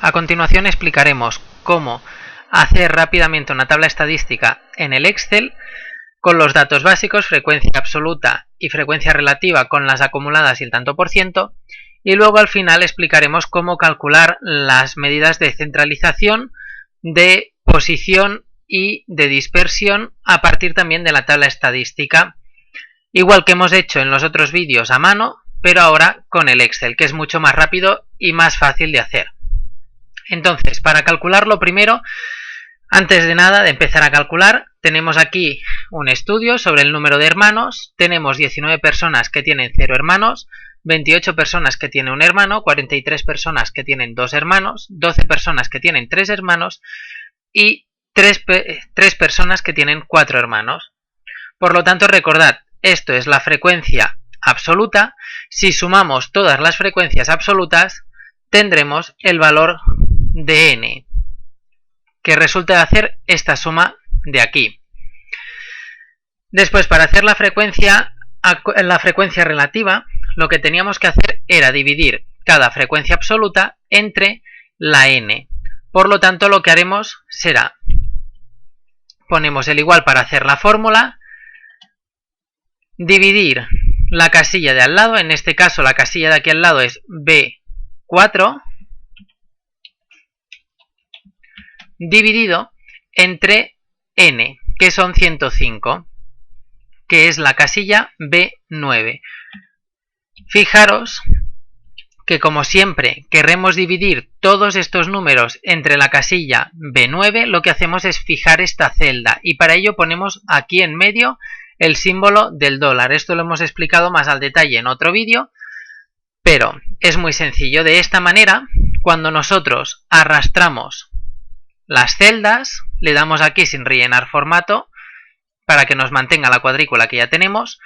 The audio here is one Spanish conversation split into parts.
A continuación explicaremos cómo hacer rápidamente una tabla estadística en el Excel con los datos básicos, frecuencia absoluta y frecuencia relativa con las acumuladas y el tanto por ciento, y luego al final explicaremos cómo calcular las medidas de centralización, de posición y de dispersión a partir también de la tabla estadística, igual que hemos hecho en los otros vídeos a mano, pero ahora con el Excel, que es mucho más rápido y más fácil de hacer. Entonces, para calcularlo primero, antes de nada de empezar a calcular, tenemos aquí un estudio sobre el número de hermanos. Tenemos 19 personas que tienen 0 hermanos, 28 personas que tienen un hermano, 43 personas que tienen 2 hermanos, 12 personas que tienen 3 hermanos y 3 personas que tienen 4 hermanos. Por lo tanto, recordad, esto es la frecuencia absoluta. Si sumamos todas las frecuencias absolutas, tendremos el valor de n, que resulta de hacer esta suma de aquí. Después, para hacer la frecuencia relativa, lo que teníamos que hacer era dividir cada frecuencia absoluta entre la n. Por lo tanto, lo que haremos será, ponemos el igual para hacer la fórmula, dividir la casilla de al lado, en este caso la casilla de aquí al lado es B4, dividido entre n, que son 105, que es la casilla B9. Fijaros que, como siempre querremos dividir todos estos números entre la casilla B9, lo que hacemos es fijar esta celda, y para ello ponemos aquí en medio el símbolo del dólar. Esto lo hemos explicado más al detalle en otro vídeo, pero es muy sencillo. De esta manera, cuando nosotros arrastramos las celdas, le damos aquí sin rellenar formato para que nos mantenga la cuadrícula que ya tenemos.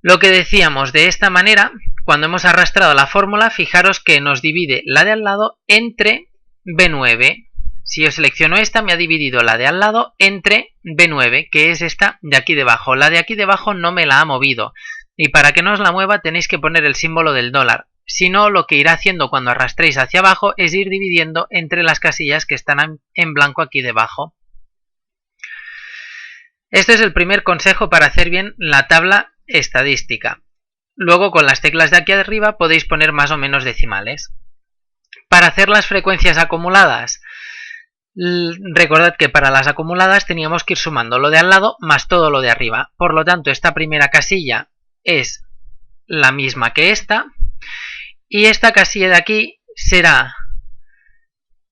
Lo que decíamos, de esta manera, cuando hemos arrastrado la fórmula, fijaros que nos divide la de al lado entre B9. Si yo selecciono esta, me ha dividido la de al lado entre B9, que es esta de aquí debajo. La de aquí debajo no me la ha movido, y para que no os la mueva tenéis que poner el símbolo del dólar. Si no, lo que irá haciendo cuando arrastréis hacia abajo es ir dividiendo entre las casillas que están en blanco aquí debajo. Este es el primer consejo para hacer bien la tabla estadística. Luego, con las teclas de aquí arriba podéis poner más o menos decimales. Para hacer las frecuencias acumuladas, recordad que para las acumuladas teníamos que ir sumando lo de al lado más todo lo de arriba. Por lo tanto, esta primera casilla es la misma que esta, y esta casilla de aquí será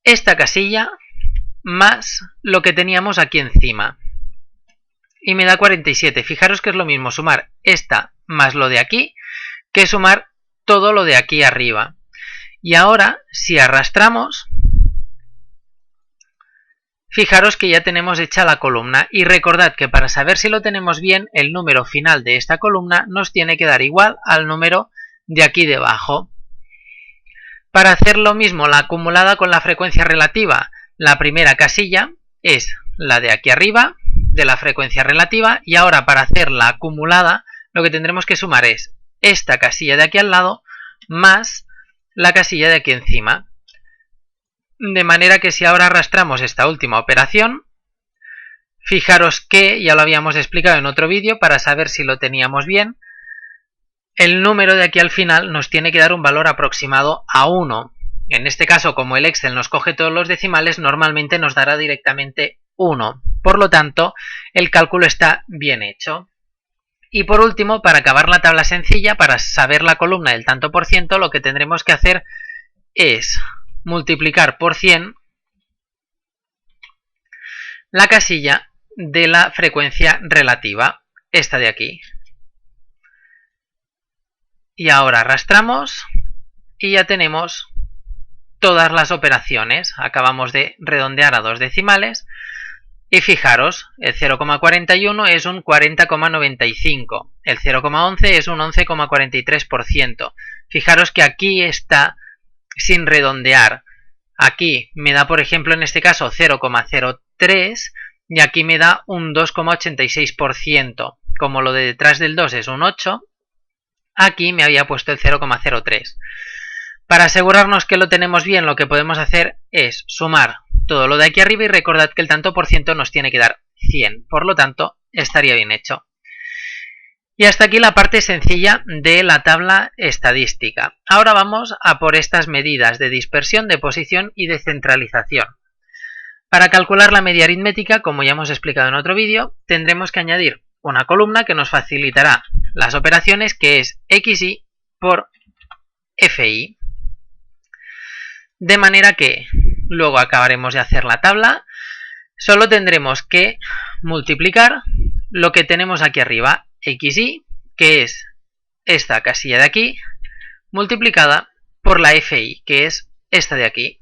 esta casilla más lo que teníamos aquí encima, y me da 47. Fijaros que es lo mismo sumar esta más lo de aquí que sumar todo lo de aquí arriba. Y ahora, si arrastramos, fijaros que ya tenemos hecha la columna, y recordad que para saber si lo tenemos bien, el número final de esta columna nos tiene que dar igual al número de aquí debajo. Para hacer lo mismo la acumulada con la frecuencia relativa, la primera casilla es la de aquí arriba, de la frecuencia relativa, y ahora para hacer la acumulada lo que tendremos que sumar es esta casilla de aquí al lado más la casilla de aquí encima. De manera que si ahora arrastramos esta última operación, fijaros que ya lo habíamos explicado en otro vídeo, para saber si lo teníamos bien, el número de aquí al final nos tiene que dar un valor aproximado a 1. En este caso, como el Excel nos coge todos los decimales, normalmente nos dará directamente 1. Por lo tanto, el cálculo está bien hecho. Y por último, para acabar la tabla sencilla, para saber la columna del tanto por ciento, lo que tendremos que hacer es multiplicar por 100 la casilla de la frecuencia relativa, esta de aquí. Y ahora arrastramos y ya tenemos todas las operaciones. Acabamos de redondear a 2 decimales. Y fijaros, el 0,41 es un 40,95, el 0,11 es un 11,43%. Fijaros que aquí está sin redondear. Aquí me da, por ejemplo, en este caso 0,03 y aquí me da un 2,86%. Como lo de detrás del 2 es un 8, aquí me había puesto el 0,03. Para asegurarnos que lo tenemos bien, lo que podemos hacer es sumar todo lo de aquí arriba y recordad que el tanto por ciento nos tiene que dar 100. Por lo tanto, estaría bien hecho. Y hasta aquí la parte sencilla de la tabla estadística. Ahora vamos a por estas medidas de dispersión, de posición y de centralización. Para calcular la media aritmética, como ya hemos explicado en otro vídeo, tendremos que añadir una columna que nos facilitará las operaciones, que es xy por fi. De manera que luego acabaremos de hacer la tabla, solo tendremos que multiplicar lo que tenemos aquí arriba, xy, que es esta casilla de aquí, multiplicada por la fi, que es esta de aquí.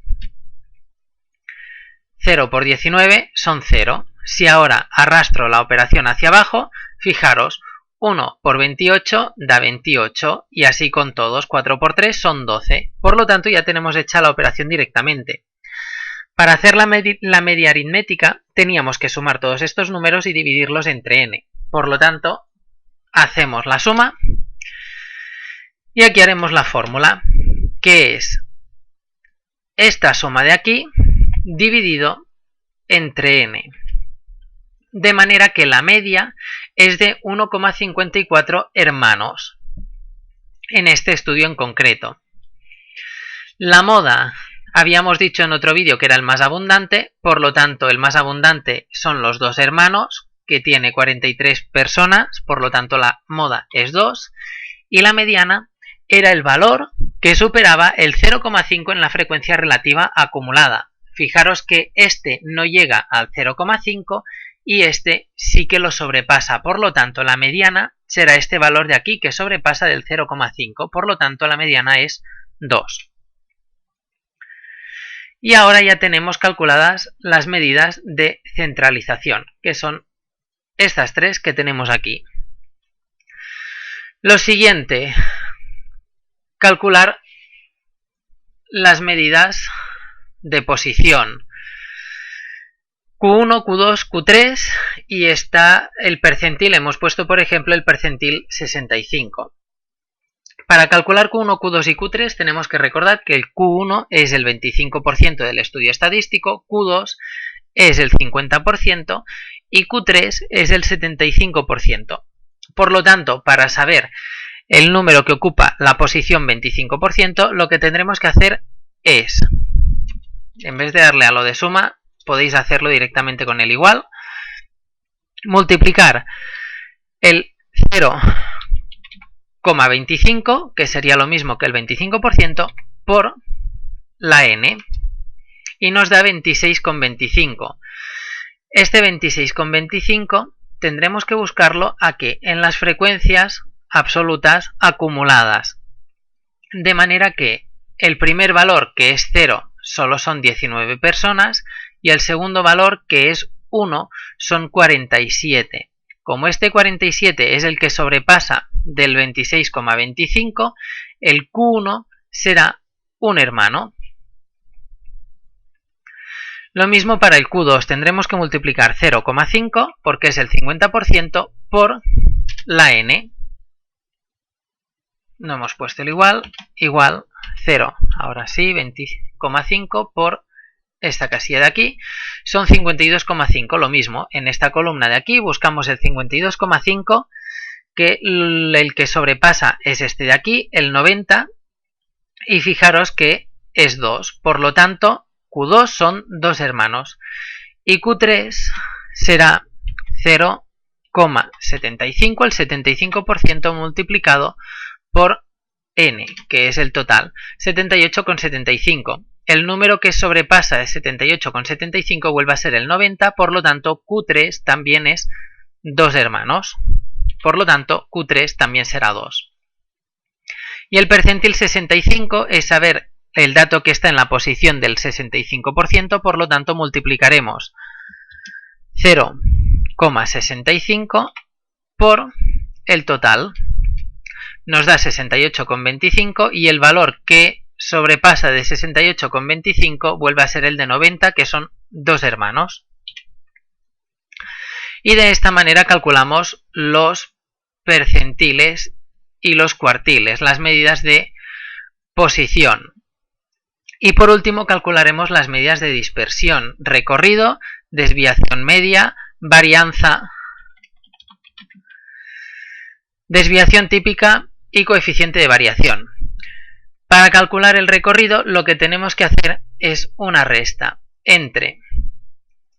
0 por 19 son 0. Si ahora arrastro la operación hacia abajo, fijaros, 1 por 28 da 28 y así con todos. 4 por 3 son 12. Por lo tanto, ya tenemos hecha la operación directamente. Para hacer la media aritmética teníamos que sumar todos estos números y dividirlos entre n. Por lo tanto, hacemos la suma y aquí haremos la fórmula, que es esta suma de aquí dividido entre n. De manera que la media es de 1,54 hermanos en este estudio en concreto. La moda, habíamos dicho en otro vídeo que era el más abundante, por lo tanto el más abundante son los 2 hermanos, que tiene 43 personas, por lo tanto la moda es 2, y la mediana era el valor que superaba el 0,5 en la frecuencia relativa acumulada. Fijaros que este no llega al 0,5 y este sí que lo sobrepasa, por lo tanto la mediana será este valor de aquí que sobrepasa del 0,5, por lo tanto la mediana es 2. Y ahora ya tenemos calculadas las medidas de centralización, que son estas tres que tenemos aquí. Lo siguiente, calcular las medidas de posición. Q1, Q2, Q3 y está el percentil, hemos puesto por ejemplo el percentil 65. Para calcular Q1, Q2 y Q3 tenemos que recordar que el Q1 es el 25% del estudio estadístico, Q2 es el 50% y Q3 es el 75%. Por lo tanto, para saber el número que ocupa la posición 25%, lo que tendremos que hacer es, en vez de darle a lo de suma, podéis hacerlo directamente con el igual, multiplicar el 0,25, que sería lo mismo que el 25%, por la n, y nos da 26,25. Este 26,25 tendremos que buscarlo aquí, en las frecuencias absolutas acumuladas. De manera que el primer valor, que es 0, solo son 19 personas, y el segundo valor, que es 1, son 47. Como este 47 es el que sobrepasa del 26,25, el Q1 será un hermano. Lo mismo para el Q2, tendremos que multiplicar 0,5, porque es el 50%, por la n. No hemos puesto el igual 0. Ahora sí, 20,5 por esta casilla de aquí, son 52,5, lo mismo. En esta columna de aquí buscamos el 52,5, que el que sobrepasa es este de aquí, el 90, y fijaros que es 2. Por lo tanto, Q2 son 2 hermanos, y Q3 será 0,75, el 75% multiplicado por n, que es el total, 78,75. El número que sobrepasa de 78,75 vuelve a ser el 90, por lo tanto Q3 también es 2 hermanos. Por lo tanto Q3 también será 2. Y el percentil 65 es saber el dato que está en la posición del 65%, por lo tanto multiplicaremos 0,65 por el total. Nos da 68,25 y el valor que sobrepasa de 68,25 vuelve a ser el de 90, que son 2 hermanos. Y de esta manera calculamos los percentiles y los cuartiles, las medidas de posición. Y por último calcularemos las medidas de dispersión, recorrido, desviación media, varianza, desviación típica y coeficiente de variación. Para calcular el recorrido lo que tenemos que hacer es una resta entre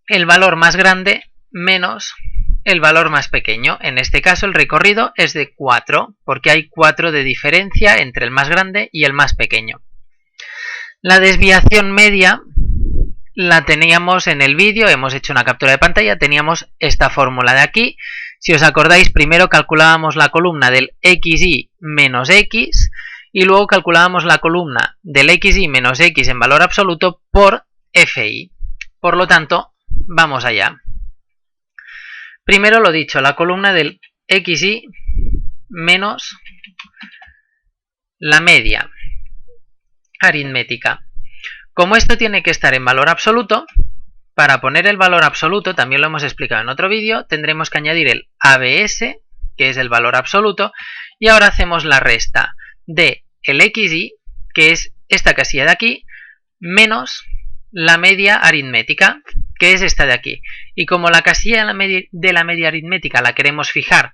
el valor más grande menos el valor más pequeño. En este caso el recorrido es de 4, porque hay 4 de diferencia entre el más grande y el más pequeño. La desviación media la teníamos en el vídeo, hemos hecho una captura de pantalla, teníamos esta fórmula de aquí. Si os acordáis, primero calculábamos la columna del xy menos x y luego calculábamos la columna del xy menos x en valor absoluto por fi. Por lo tanto, vamos allá. Primero lo dicho, la columna del xy menos la media aritmética. Como esto tiene que estar en valor absoluto, para poner el valor absoluto, también lo hemos explicado en otro vídeo, tendremos que añadir el ABS, que es el valor absoluto, y ahora hacemos la resta de el xy, que es esta casilla de aquí, menos la media aritmética, que es esta de aquí. Y como la casilla de la media aritmética la queremos fijar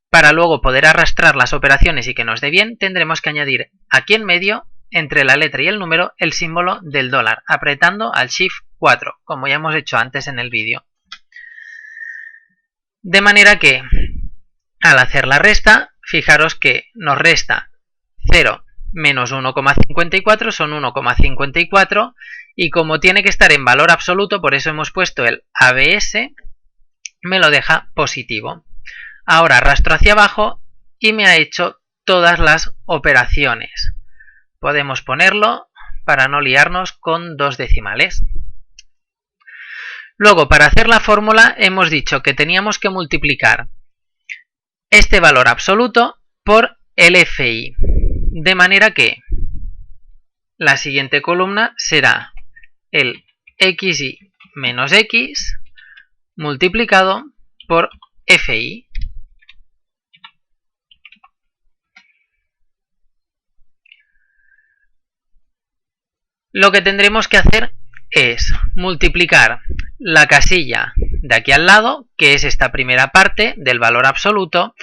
para luego poder arrastrar las operaciones y que nos dé bien, tendremos que añadir aquí en medio, entre la letra y el número, el símbolo del dólar, apretando al Shift 4, como ya hemos hecho antes en el vídeo. De manera que, al hacer la resta, fijaros que nos resta 0 menos 1,54, son 1,54, y como tiene que estar en valor absoluto, por eso hemos puesto el ABS, me lo deja positivo. Ahora arrastro hacia abajo y me ha hecho todas las operaciones. Podemos ponerlo para no liarnos con dos decimales. Luego, para hacer la fórmula, hemos dicho que teníamos que multiplicar este valor absoluto por el FI. De manera que la siguiente columna será el XY menos X multiplicado por FI. Lo que tendremos que hacer es multiplicar la casilla de aquí al lado, que es esta primera parte del valor absoluto,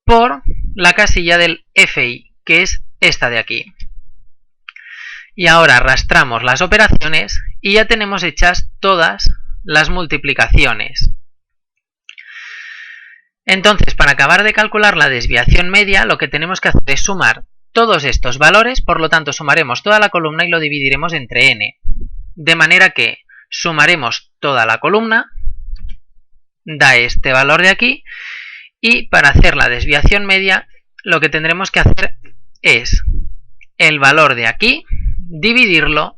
por la casilla del FI, que es esta de aquí. Y ahora arrastramos las operaciones y ya tenemos hechas todas las multiplicaciones. Entonces, para acabar de calcular la desviación media, lo que tenemos que hacer es sumar todos estos valores, por lo tanto sumaremos toda la columna y lo dividiremos entre n. De manera que sumaremos toda la columna, da este valor de aquí, y para hacer la desviación media lo que tendremos que hacer es el valor de aquí, dividirlo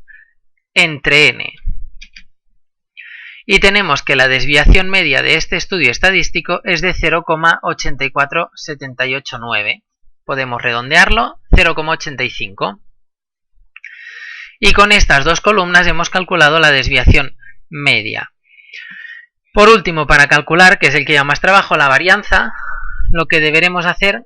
entre n. Y tenemos que la desviación media de este estudio estadístico es de 0,84789. Podemos redondearlo, 0,85. Y con estas dos columnas hemos calculado la desviación media. Por último, para calcular, que es el que lleva más trabajo, la varianza, lo que deberemos hacer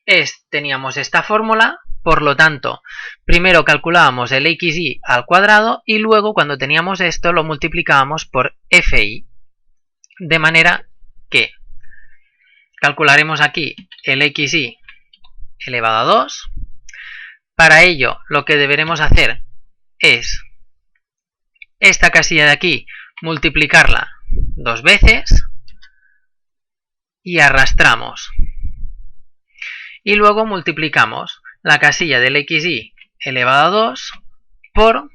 es, teníamos esta fórmula, por lo tanto, primero calculábamos el xy al cuadrado y luego cuando teníamos esto lo multiplicábamos por fi. De manera que calcularemos aquí el xy elevado a 2. Para ello lo que deberemos hacer es esta casilla de aquí multiplicarla 2 veces y arrastramos. Y luego multiplicamos la casilla del xy elevado a 2 por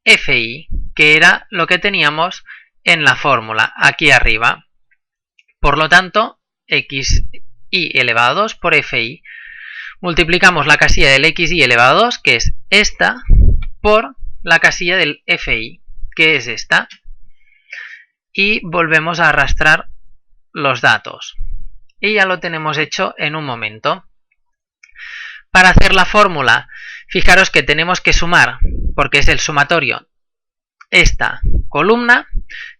fi, que era lo que teníamos en la fórmula aquí arriba. Por lo tanto, xy elevado a 2 por fi. Multiplicamos la casilla del xy elevado a 2, que es esta, por la casilla del fi, que es esta. Y volvemos a arrastrar los datos. Y ya lo tenemos hecho en un momento. Para hacer la fórmula, fijaros que tenemos que sumar, porque es el sumatorio, esta columna,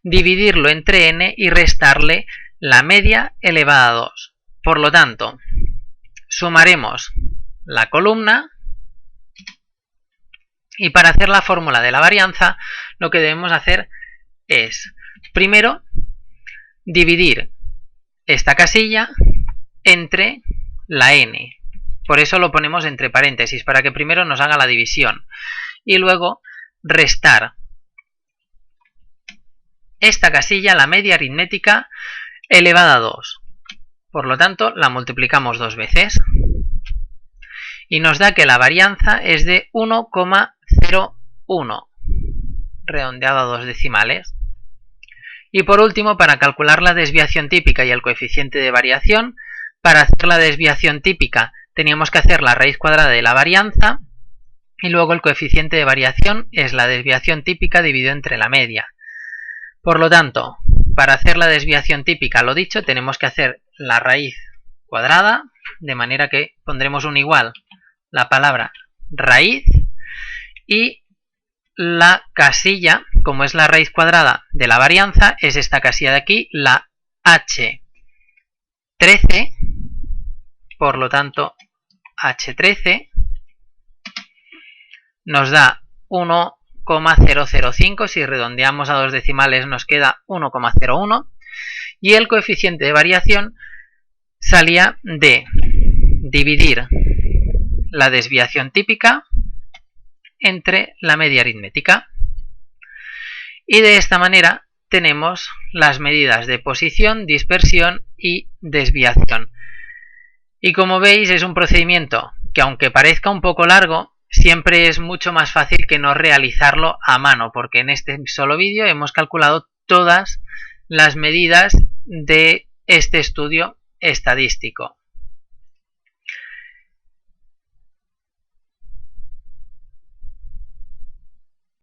dividirlo entre n y restarle la media elevada a 2. Por lo tanto, sumaremos la columna Y para hacer la fórmula de la varianza, lo que debemos hacer es, primero, dividir esta casilla entre la n. Por eso lo ponemos entre paréntesis, para que primero nos haga la división. Y luego restar esta casilla, la media aritmética, elevada a 2. Por lo tanto, la multiplicamos 2 veces. Y nos da que la varianza es de 1,01, redondeado a 2 decimales. Y por último, para calcular la desviación típica y el coeficiente de variación, para hacer la desviación típica teníamos que hacer la raíz cuadrada de la varianza, y luego el coeficiente de variación es la desviación típica dividido entre la media. Por lo tanto, para hacer la desviación típica, lo dicho, tenemos que hacer la raíz cuadrada, de manera que pondremos un igual la palabra raíz, y la casilla, como es la raíz cuadrada de la varianza, es esta casilla de aquí, la h13, por lo tanto h13 nos da 1,005, si redondeamos a 2 decimales nos queda 1,01, y el coeficiente de variación salía de dividir la desviación típica entre la media aritmética. Y de esta manera tenemos las medidas de posición, dispersión y desviación. Y como veis, es un procedimiento que, aunque parezca un poco largo, siempre es mucho más fácil que no realizarlo a mano, porque en este solo vídeo hemos calculado todas las medidas de este estudio estadístico.